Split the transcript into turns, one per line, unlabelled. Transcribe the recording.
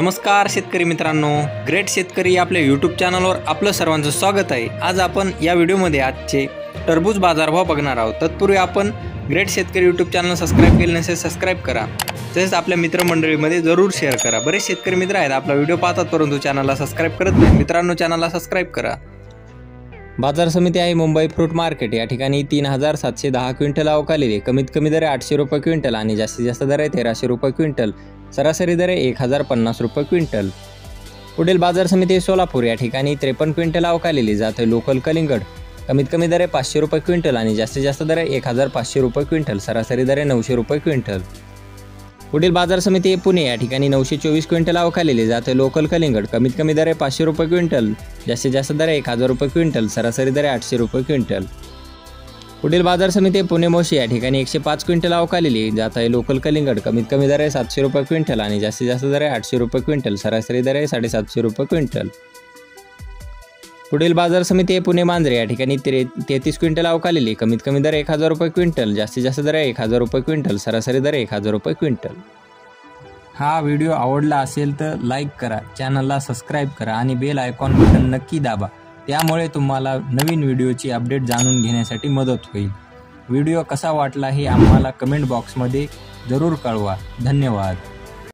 नमस्कार शेतकरी मित्रांनो, ग्रेट शेतकरी आपल्या यूट्यूब चॅनलवर आपलं सर्वांचं स्वागत आहे। आज आपण या व्हिडिओमध्ये आजचे टरबूज बाजारभाव बघणार आहोत। तत्पूर्वी आपण ग्रेट शेतकरी यूट्यूब चॅनल सबस्क्राइब केले नसेल सबस्क्राइब करा, तसेच आपल्या मित्रमंडळीमध्ये जरूर शेअर करा। बरेच शेतकरी मित्र आहेत आपला व्हिडिओ पाहतात परंतु चॅनलला सबस्क्राइब करत नाही। मित्रांनो, चॅनलला सबस्क्राइब करा। बाजार समिती आहे मुंबई फ्रूट मार्केट। या ठिकाणी 3710 क्विंटल अवकालेली, कमीत कमी दर 800 रुपये क्विंटल आणि जास्तीत जास्त दर आहे 1300 रुपये क्विंटल। सरासरी दर 1050 रुपये क्विंटल। पुढील बाजार समिती सोलापूर। या ठिकाणी 53 क्विंटल अवकालेली जाते लोकल कलिंगड, कमीत कमी दर 500 रुपये क्विंटल आणि जास्तीत जास्त दर 1500 रुपये क्विंटल। सरासरी दर 900 रुपये क्विंटल। पुढील बाजार समिती पुणे। या ठिकाणी 924 क्विंटल अवकालेली जाते लोकल कलिंगड, कमीत कमी दर 500 रुपये क्विंटल, जास्तीत जास्त दर 1000 रुपये क्विंटल। सरासरी दर 800 रुपये क्विंटल। पुढील बाजार समिती पुणे मोशी। या ठिकाणी 105 क्विंटल अवकालेली जात आहे लोकल कलिंगड, कमीत कमी दर 700 रुपये क्विंटल आणि जास्तीत जास्त दर 800 रुपये क्विंटल। सरासरी दर 750 रुपये क्विंटल। पुढील बाजार समिती पुणे मांजरे। या ठिकाणी 33 क्विंटल अवकालेली, कमीत कमी दर 1000 रुपये क्विंटल, जास्तीत जास्त दर 1000 रुपये क्विंटल। सरासरी दर 1000 रुपये क्विंटल। हा व्हिडिओ आवडला असेल तर लाईक करा, चॅनलला सबस्क्राइब करा आणि बेल आयकॉन बटन नक्की दाबा। त्यामुळे तुम्हाला नवीन व्हिडिओची अपडेट जाणून घेण्यासाठी मदत होईल। व्हिडिओ कसा वाटला हे आम्हाला कमेंट बॉक्समध्ये जरूर कळवा। धन्यवाद।